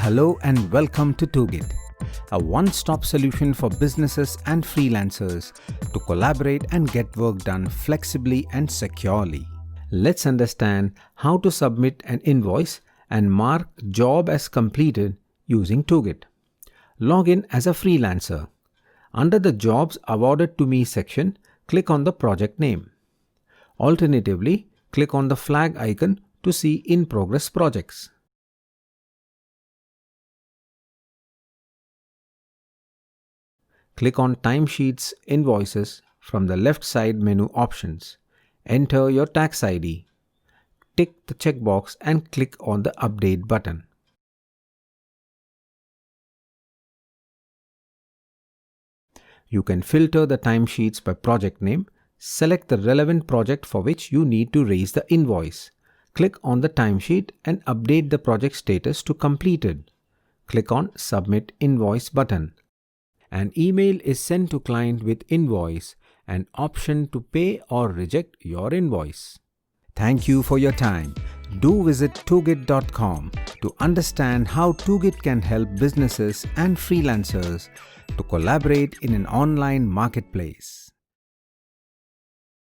Hello and welcome to Toogit, a one-stop solution for businesses and freelancers to collaborate and get work done flexibly and securely. Let's understand how to submit an invoice and mark job as completed using Toogit. Log in as a freelancer. Under the Jobs Awarded to Me section, click on the project name. Alternatively, click on the flag icon to see in-progress projects. Click on Timesheets Invoices from the left side menu options. Enter your tax ID. Tick the checkbox and click on the Update button. You can filter the timesheets by project name. Select the relevant project for which you need to raise the invoice. Click on the timesheet and update the project status to completed. Click on Submit Invoice button. An email is sent to client with invoice, an option to pay or reject your invoice. Thank you for your time. Do visit toogit.com to understand how Toogit can help businesses and freelancers to collaborate in an online marketplace.